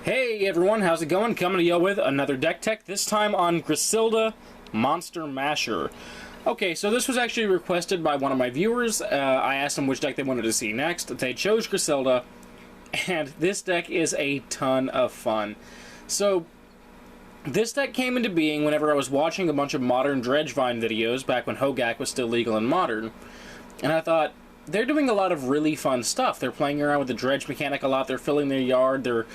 Hey everyone, how's it going? Coming to you with another deck tech, this time on Grusilda Monster Masher. Okay, so this was actually requested by one of my viewers. I asked them which deck they wanted to see next. They chose Grusilda, and this deck is a ton of fun. So, this deck came into being whenever I was watching a bunch of modern Dredgevine videos back when Hogak was still legal in Modern, and I thought, they're doing a lot of really fun stuff. They're playing around with the dredge mechanic a lot. They're filling their yard. They're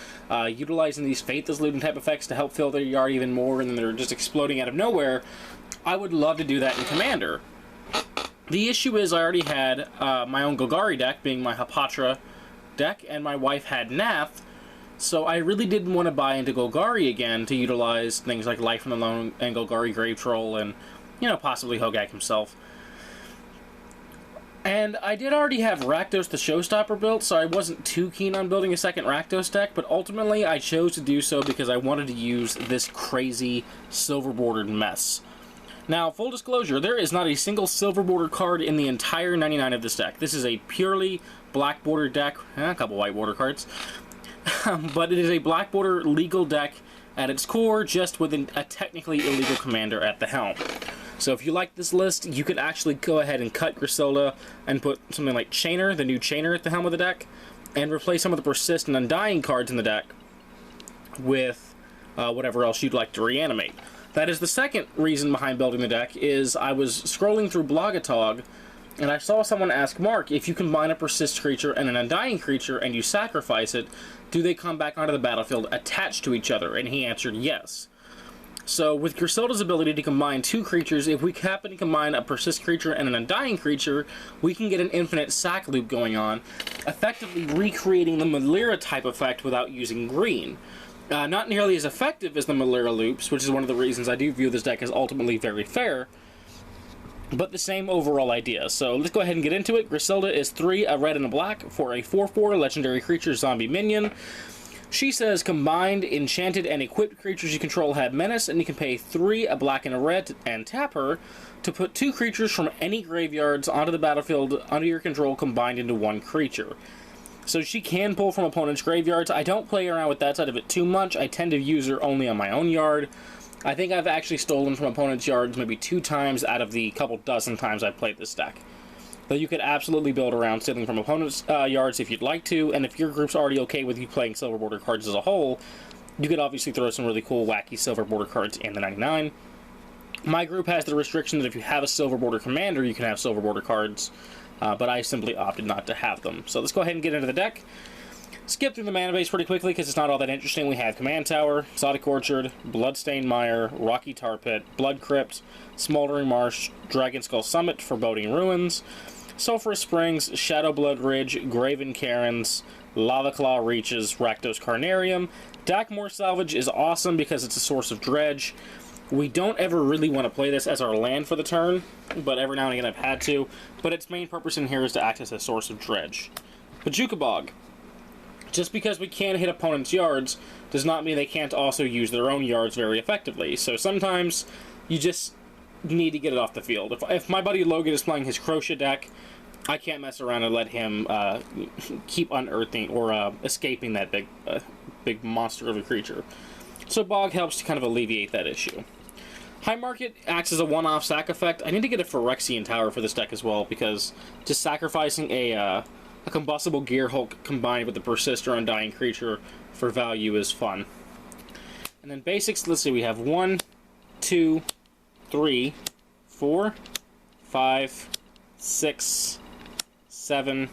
utilizing these Faithless Looting type effects to help fill their yard even more, and then they're just exploding out of nowhere. I would love to do that in Commander. The issue is I already had my own Golgari deck, being my Hapatra deck, and my wife had Nath, so I really didn't want to buy into Golgari again to utilize things like Life from the Loam and Golgari Grave Troll and, you know, possibly Hogak himself. And I did already have Rakdos the Showstopper built, so I wasn't too keen on building a second Rakdos deck, but ultimately I chose to do so because I wanted to use this crazy silver-bordered mess. Now, full disclosure, there is not a single silver-bordered card in the entire 99 of this deck. This is a purely black-bordered deck, a couple white border cards, but it is a black-border legal deck at its core, just with a technically illegal commander at the helm. So if you like this list, you could actually go ahead and cut Grusilda and put something like Chainer, the new Chainer, at the helm of the deck, and replace some of the Persist and Undying cards in the deck with whatever else you'd like to reanimate. That is the second reason behind building the deck, is I was scrolling through Blogatog, and I saw someone ask Mark, if you combine a Persist creature and an Undying creature and you sacrifice it, do they come back onto the battlefield attached to each other? And he answered yes. So, with Grusilda's ability to combine two creatures, if we happen to combine a Persist creature and an Undying creature, we can get an infinite sack loop going on, effectively recreating the Malira type effect without using green. Not nearly as effective as the Malira loops, which is one of the reasons I do view this deck as ultimately very fair, but the same overall idea. So, let's go ahead and get into it. Grusilda is 3, a red and a black, for a 4/4 legendary creature zombie minion. She says, combined, enchanted, and equipped creatures you control have menace, and you can pay 3, a black and a red, and tap her to put 2 creatures from any graveyards onto the battlefield under your control combined into 1 creature. So she can pull from opponents' graveyards. I don't play around with that side of it too much. I tend to use her only on my own yard. I think I've actually stolen from opponents' yards maybe 2 times out of the couple dozen times I've played this deck. But you could absolutely build around stealing from opponents' yards if you'd like to, and if your group's already okay with you playing silver border cards as a whole, you could obviously throw some really cool, wacky silver border cards in the 99. My group has the restriction that if you have a silver border commander, you can have silver border cards, but I simply opted not to have them. So let's go ahead and get into the deck. Skip through the mana base pretty quickly because it's not all that interesting. We have Command Tower, Exotic Orchard, Bloodstained Mire, Rocky Tar Pit, Blood Crypt, Smoldering Marsh, Dragon Skull Summit, Foreboding Ruins, Sulphurous Springs, Shadowblood Ridge, Graven Cairns, Lava Claw Reaches, Rakdos Carnarium. Dakmor Salvage is awesome because it's a source of dredge. We don't ever really want to play this as our land for the turn, but every now and again I've had to. But its main purpose in here is to act as a source of dredge. Bojuka Bog. Just because we can't hit opponents' yards does not mean they can't also use their own yards very effectively. So sometimes you just need to get it off the field. If my buddy Logan is playing his Crochet deck, I can't mess around and let him keep unearthing or escaping that big monster of a creature. So Bog helps to kind of alleviate that issue. High Market acts as a one-off sack effect. I need to get a Phyrexian Tower for this deck as well, because just sacrificing a Combustible Gear Hulk combined with the Persist or Undying creature for value is fun. And then basics, let's see, we have 1, 2, 3, 4, 5, 6, 7,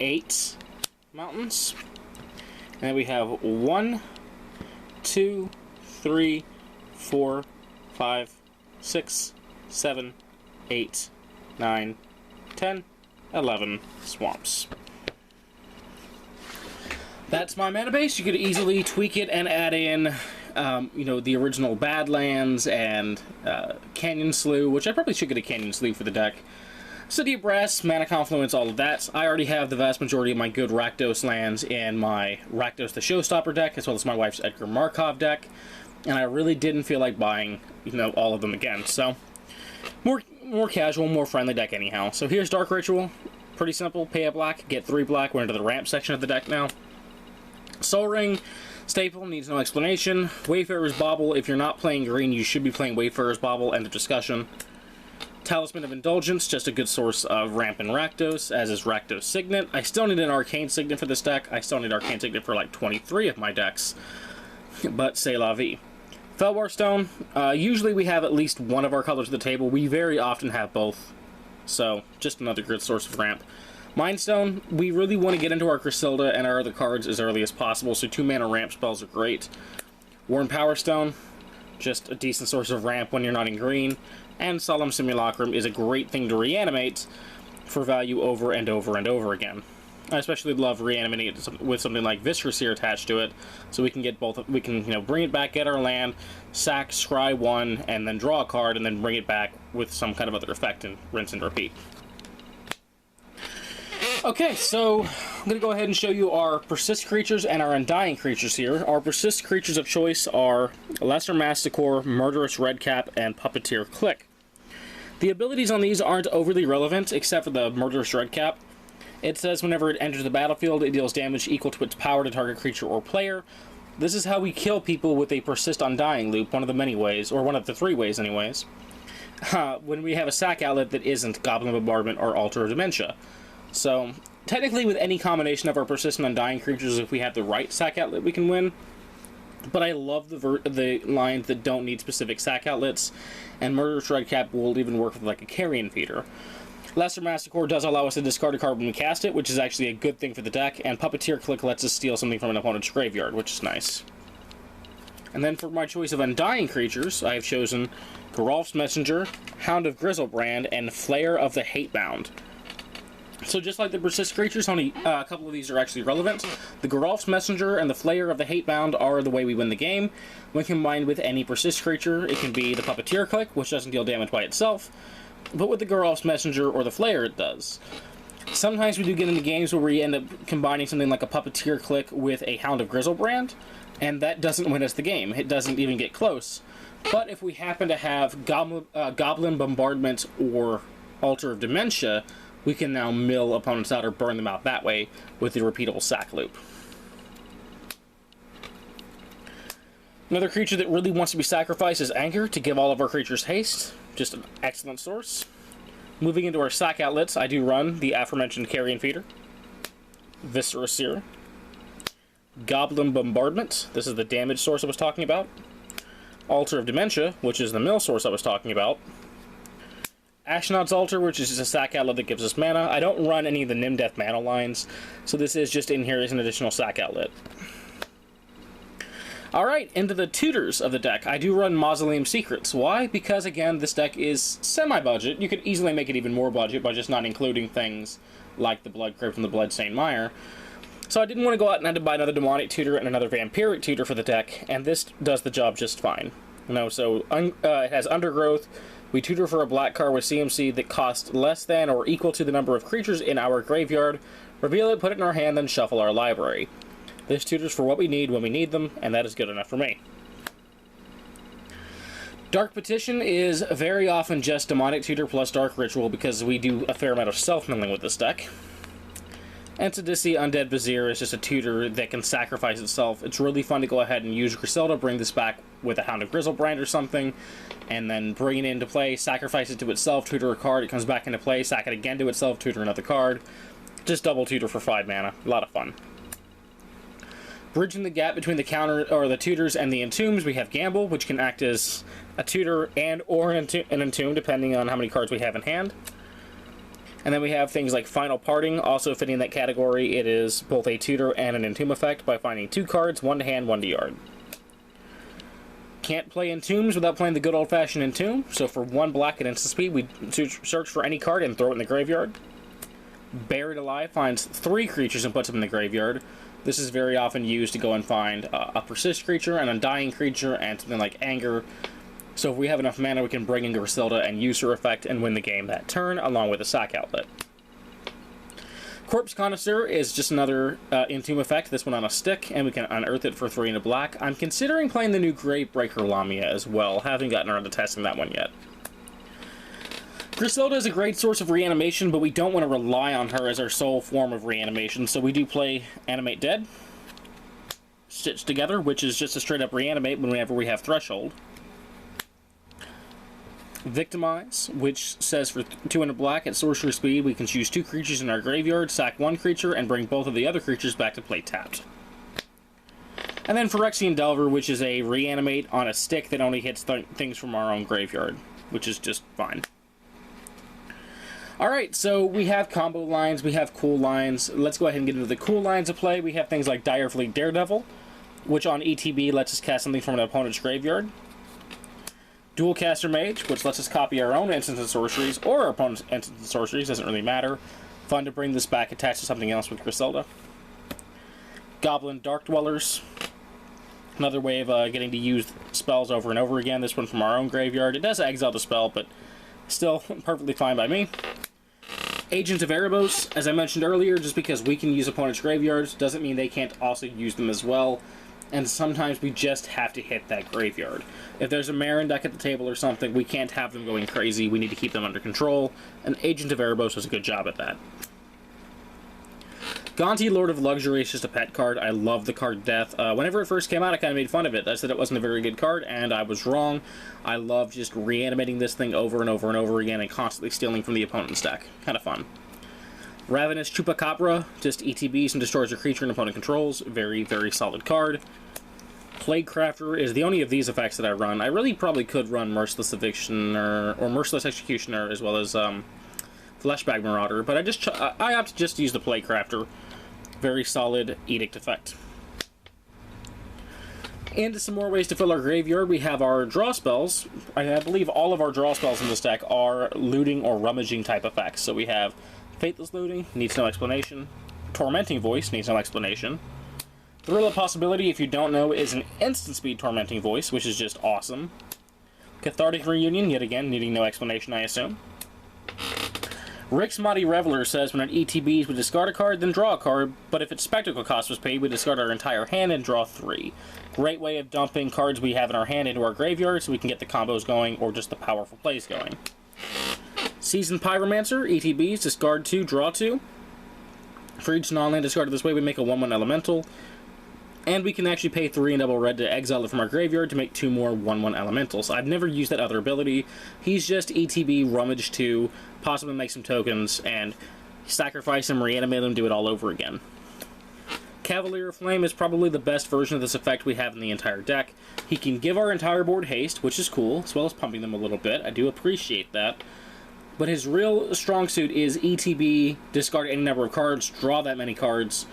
8 mountains. And then we have 1, 2, 3, 4, 5, 6, 7, 8, 9, 10, 11 swamps. That's my mana base. You could easily tweak it and add in you know, the original Badlands and Canyon Slough, which I probably should get a Canyon Slough for the deck. City of Brass, Mana Confluence, all of that. I already have the vast majority of my good Rakdos lands in my Rakdos the Showstopper deck, as well as my wife's Edgar Markov deck, and I really didn't feel like buying, you know, all of them again. So, more casual, more friendly deck anyhow. So here's Dark Ritual. Pretty simple. Pay a black, get 3 black. We're into the ramp section of the deck now. Sol Ring. Staple needs no explanation. Wayfarer's Bauble, if you're not playing green, you should be playing Wayfarer's Bauble, end of discussion. Talisman of Indulgence, just a good source of ramp and Rakdos, as is Rakdos Signet. I still need an Arcane Signet for this deck. I still need Arcane Signet for like 23 of my decks, but c'est la vie. Felwar Stone, usually we have at least one of our colors at the table. We very often have both, so just another good source of ramp. Mind Stone, we really want to get into our Grusilda and our other cards as early as possible, so 2-mana ramp spells are great. Worn Power Stone, just a decent source of ramp when you're not in green. And Solemn Simulacrum is a great thing to reanimate for value over and over and over again. I especially love reanimating it with something like Viscera Seer attached to it, so we can get both. We can, bring it back, get our land, sack, scry one, and then draw a card, and then bring it back with some kind of other effect and rinse and repeat. Okay, so I'm going to go ahead and show you our Persist Creatures and our Undying Creatures here. Our Persist Creatures of choice are Lesser Masticore, Murderous Redcap, and Puppeteer Click. The abilities on these aren't overly relevant, except for the Murderous Redcap. It says whenever it enters the battlefield, it deals damage equal to its power to target creature or player. This is how we kill people with a Persist Undying loop, one of the many ways, or one of the 3 ways anyways. When we have a sack outlet that isn't Goblin Bombardment or Altar of Dementia. So, technically with any combination of our Persistent Undying Creatures, if we have the right sack outlet, we can win. But I love the lines that don't need specific sack outlets, and Murderous Redcap will even work with like a Carrion Feeder. Lesser Masticore does allow us to discard a card when we cast it, which is actually a good thing for the deck, and Puppeteer Click lets us steal something from an opponent's graveyard, which is nice. And then for my choice of Undying Creatures, I have chosen Geralf's Messenger, Hound of Griselbrand, and Flare of the Hatebound. So just like the Persist Creatures, only a couple of these are actually relevant. The Geralf's Messenger and the Flare of the Hatebound are the way we win the game. When combined with any Persist Creature, it can be the Puppeteer Click, which doesn't deal damage by itself, but with the Geralf's Messenger or the Flare, it does. Sometimes we do get into games where we end up combining something like a Puppeteer Click with a Hound of Griselbrand, and that doesn't win us the game. It doesn't even get close. But if we happen to have Goblin Bombardment or Altar of Dementia, we can now mill opponents out or burn them out that way with the repeatable sack loop. Another creature that really wants to be sacrificed is Anger to give all of our creatures haste. Just an excellent source. Moving into our sack outlets, I do run the aforementioned Carrion Feeder, Viscera Seer, Goblin Bombardment, this is the damage source I was talking about, Altar of Dementia, which is the mill source I was talking about, Ashnod's Altar, which is just a sack outlet that gives us mana. I don't run any of the Nimdeath mana lines, so this is just in here as an additional sack outlet. Alright, into the tutors of the deck. I do run Mausoleum Secrets. Why? Because, again, this deck is semi-budget. You could easily make it even more budget by just not including things like the Blood Crypt and the Bloodstained Mire. So I didn't want to go out and have to buy another Demonic Tutor and another Vampiric Tutor for the deck, and this does the job just fine. So it has Undergrowth. We tutor for a black card with CMC that costs less than or equal to the number of creatures in our graveyard. Reveal it, put it in our hand, then shuffle our library. This tutors for what we need when we need them, and that is good enough for me. Dark Petition is very often just Demonic Tutor plus Dark Ritual because we do a fair amount of self-milling with this deck. Entidisi Undead Vizier is just a tutor that can sacrifice itself. It's really fun to go ahead and use Griselda, bring this back with a Hound of Griselbrand or something, and then bring it into play, sacrifice it to itself, tutor a card, it comes back into play, sack it again to itself, tutor another card. Just double tutor for 5 mana. A lot of fun. Bridging the gap between the tutors and the entombs, we have Gamble, which can act as a tutor and or an entomb, depending on how many cards we have in hand. And then we have things like Final Parting, also fitting that category. It is both a tutor and an entomb effect by finding 2 cards, 1 to hand, 1 to yard. Can't play entombs without playing the good old-fashioned entomb, so for 1 black at instant speed, we search for any card and throw it in the graveyard. Buried Alive finds 3 creatures and puts them in the graveyard. This is very often used to go and find a Persist creature, an Undying creature, and something like Anger. So if we have enough mana, we can bring in Grusilda and use her effect and win the game that turn, along with a sack outlet. Corpse Connoisseur is just another Entomb effect, this one on a stick, and we can unearth it for 3 and a black. I'm considering playing the new Gravebreaker Lamia as well. Haven't gotten around to testing that one yet. Grusilda is a great source of reanimation, but we don't want to rely on her as our sole form of reanimation, so we do play Animate Dead. Stitch Together, which is just a straight up reanimate whenever we have Threshold. Victimize, which says for 200 black at sorcery speed, we can choose 2 creatures in our graveyard, sack 1 creature, and bring both of the other creatures back to play tapped. And then Phyrexian Delver, which is a reanimate on a stick that only hits things from our own graveyard, which is just fine. Alright, so we have combo lines, we have cool lines. Let's go ahead and get into the cool lines of play. We have things like Direfleet Daredevil, which on ETB lets us cast something from an opponent's graveyard. Dualcaster Mage, which lets us copy our own instants and sorceries, or our opponent's instants and sorceries, doesn't really matter. Fun to bring this back attached to something else with Grusilda. Goblin Dark Dwellers, another way of getting to use spells over and over again, this one from our own graveyard. It does exile the spell, but still perfectly fine by me. Agent of Erebos, as I mentioned earlier, just because we can use opponents' graveyards doesn't mean they can't also use them as well, and sometimes we just have to hit that graveyard. If there's a Marin deck at the table or something, we can't have them going crazy, we need to keep them under control, and Agent of Erebos does a good job at that. Gonti, Lord of Luxury, is just a pet card. I love the card Death. Whenever it first came out, I kind of made fun of it. I said it wasn't a very good card, and I was wrong. I love just reanimating this thing over and over and over again and constantly stealing from the opponent's deck. Kind of fun. Ravenous Chupacabra, just ETBs and destroys a creature an opponent controls. Very, very solid card. Plague Crafter is the only of these effects that I run. I really probably could run Merciless Eviction or Merciless Executioner, as well as Fleshbag Marauder, but I opt to just use the Plague Crafter. Very solid Edict effect. And some more ways to fill our graveyard. We have our draw spells. I believe all of our draw spells in this deck are looting or rummaging type effects. So we have Faithless Looting, needs no explanation. Tormenting Voice, needs no explanation. Thrill of Possibility, if you don't know, is an instant speed Tormenting Voice, which is just awesome. Cathartic Reunion, yet again, needing no explanation, I assume. Rick's Mighty Reveler says when an ETBs, we discard a card, then draw a card, but if its spectacle cost was paid, we discard our entire hand and draw 3. Great way of dumping cards we have in our hand into our graveyard so we can get the combos going, or just the powerful plays going. Seasoned Pyromancer, ETBs, discard 2, draw 2. For each non-land discarded this way, we make a 1/1 elemental. And we can actually pay 3 and double red to exile it from our graveyard to make 2 more 1/1 elementals. I've never used that other ability. He's just ETB, rummage 2, possibly make some tokens, and sacrifice him, reanimate him, do it all over again. Cavalier of Flame is probably the best version of this effect we have in the entire deck. He can give our entire board haste, which is cool, as well as pumping them a little bit. I do appreciate that. But his real strong suit is ETB, discard any number of cards, draw that many cards.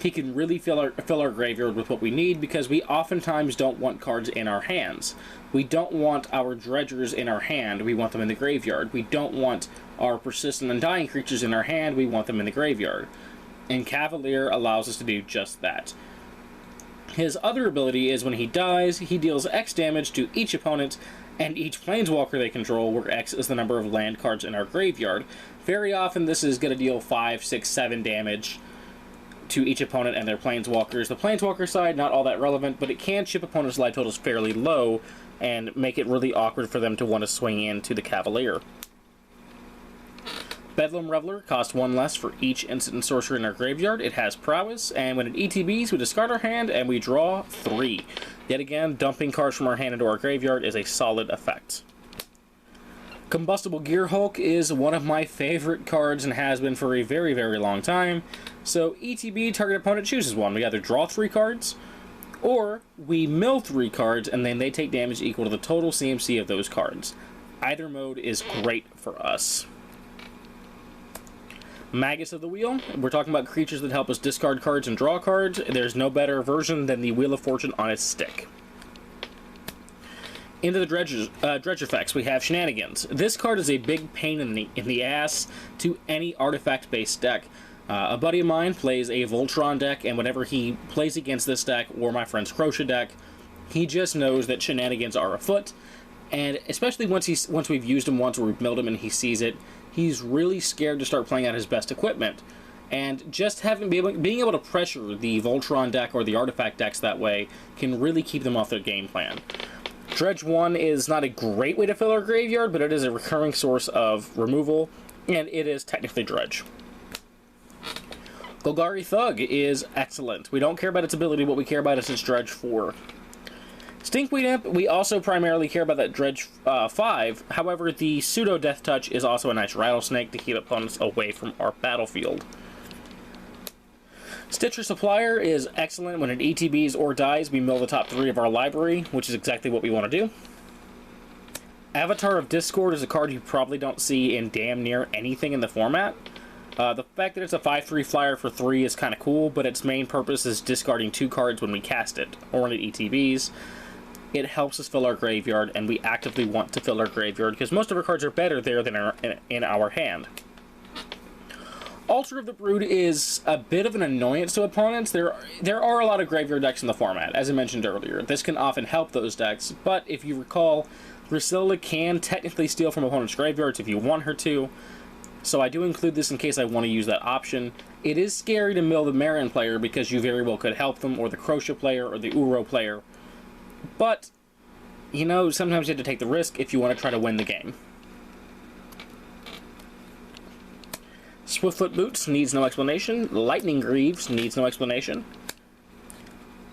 He can really fill our graveyard with what we need, because we oftentimes don't want cards in our hands. We don't want our dredgers in our hand, we want them in the graveyard. We don't want our persistent undying creatures in our hand, we want them in the graveyard. And Cavalier allows us to do just that. His other ability is when he dies, he deals X damage to each opponent and each planeswalker they control, where X is the number of land cards in our graveyard. Very often this is going to deal 5, 6, 7 damage to each opponent and their planeswalkers. The planeswalker side, not all that relevant, but it can chip opponents' life totals fairly low and make it really awkward for them to want to swing into the Cavalier. Bedlam Reveler costs 1 less for each instant and sorcery in our graveyard. It has prowess, and when it ETBs, we discard our hand and we draw 3. Yet again, dumping cards from our hand into our graveyard is a solid effect. Combustible Gear Hulk is one of my favorite cards and has been for a very, very long time. So ETB, target opponent chooses one. We either draw 3 cards, or we mill 3 cards, and then they take damage equal to the total CMC of those cards. Either mode is great for us. Magus of the Wheel, we're talking about creatures that help us discard cards and draw cards. There's no better version than the Wheel of Fortune on its stick. Into the dredge effects, we have Shenanigans. This card is a big pain in the ass to any artifact-based deck. A buddy of mine plays a Voltron deck, and whenever he plays against this deck, or my friend's Crochet deck, he just knows that shenanigans are afoot, and especially once we've used him once, or we've milled him and he sees it, he's really scared to start playing out his best equipment. And just being able to pressure the Voltron deck or the artifact decks that way can really keep them off their game plan. Dredge 1 is not a great way to fill our graveyard, but it is a recurring source of removal, and it is technically Dredge. Golgari Thug is excellent. We don't care about its ability, what we care about is its Dredge 4. Stinkweed Imp, we also primarily care about that Dredge 5, however, the Pseudo Death Touch is also a nice rattlesnake to keep opponents away from our battlefield. Stitcher Supplier is excellent. When it ETBs or dies, we mill the top 3 of our library, which is exactly what we want to do. Avatar of Discord is a card you probably don't see in damn near anything in the format. The fact that it's a 5/3 flyer for 3 is kind of cool, but its main purpose is discarding 2 cards when we cast it, or when it ETBs. It helps us fill our graveyard, and we actively want to fill our graveyard, because most of our cards are better there than in our hand. Altar of the Brood is a bit of an annoyance to opponents. There are a lot of graveyard decks in the format, as I mentioned earlier. This can often help those decks, but if you recall, Grusilda can technically steal from opponents' graveyards if you want her to, so I do include this in case I want to use that option. It is scary to mill the Marin player because you very well could help them, or the Crochet player, or the Uro player, but, you know, sometimes you have to take the risk if you want to try to win the game. Swiftfoot Boots needs no explanation. Lightning Greaves needs no explanation.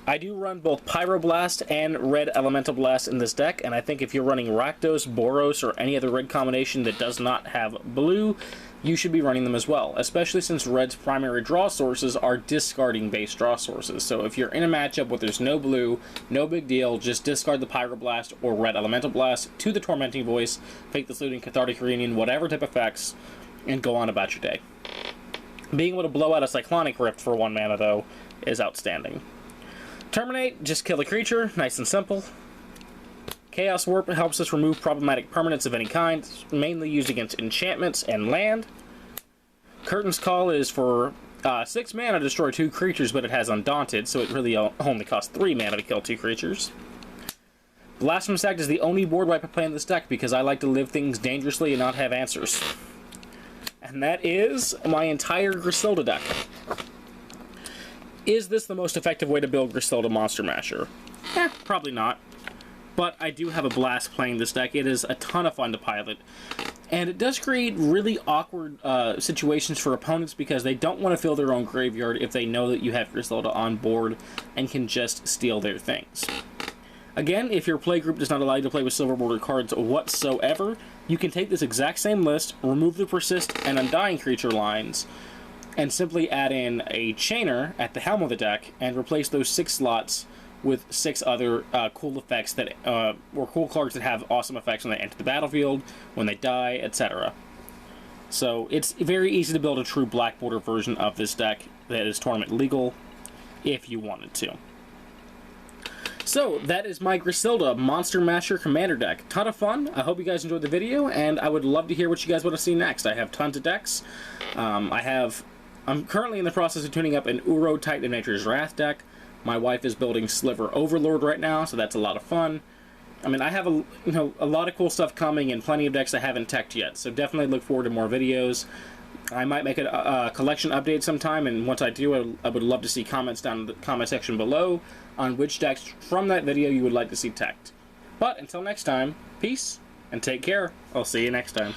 I do run both Pyroblast and Red Elemental Blast in this deck, and I think if you're running Rakdos, Boros, or any other red combination that does not have blue, you should be running them as well, especially since Red's primary draw sources are discarding base draw sources. So if you're in a matchup where there's no blue, no big deal, just discard the Pyroblast or Red Elemental Blast to the Tormenting Voice, Fake the Looting, Cathartic Reunion, whatever type effects, and go on about your day. Being able to blow out a Cyclonic Rift for 1 mana, though, is outstanding. Terminate, just kill a creature, nice and simple. Chaos Warp helps us remove problematic permanents of any kind, mainly used against enchantments and land. Curtain's Call is for 6 mana to destroy 2 creatures, but it has Undaunted, so it really only costs 3 mana to kill 2 creatures. Blasphemous Act is the only board wipe I play in this deck because I like to live things dangerously and not have answers. And that is my entire Grusilda deck. Is this the most effective way to build Grusilda Monster Masher? Probably not. But I do have a blast playing this deck. It is a ton of fun to pilot. And it does create really awkward situations for opponents because they don't want to fill their own graveyard if they know that you have Grusilda on board and can just steal their things. Again, if your playgroup does not allow you to play with silver border cards whatsoever, you can take this exact same list, remove the Persist and Undying creature lines, and simply add in a Chainer at the helm of the deck, and replace those 6 slots with 6 other cool effects that, or cool cards that have awesome effects when they enter the battlefield, when they die, etc. So it's very easy to build a true black border version of this deck that is tournament legal, if you wanted to. So, that is my Grusilda Monster Masher Commander deck. Ton of fun. I hope you guys enjoyed the video, and I would love to hear what you guys want to see next. I have tons of decks. I'm currently in the process of tuning up an Uro Titan of Nature's Wrath deck. My wife is building Sliver Overlord right now, so that's a lot of fun. I mean, I have a lot of cool stuff coming and plenty of decks I haven't teched yet, so definitely look forward to more videos. I might make a collection update sometime, and once I do, I would love to see comments down in the comment section below on which decks from that video you would like to see teched. But until next time, peace, and take care. I'll see you next time.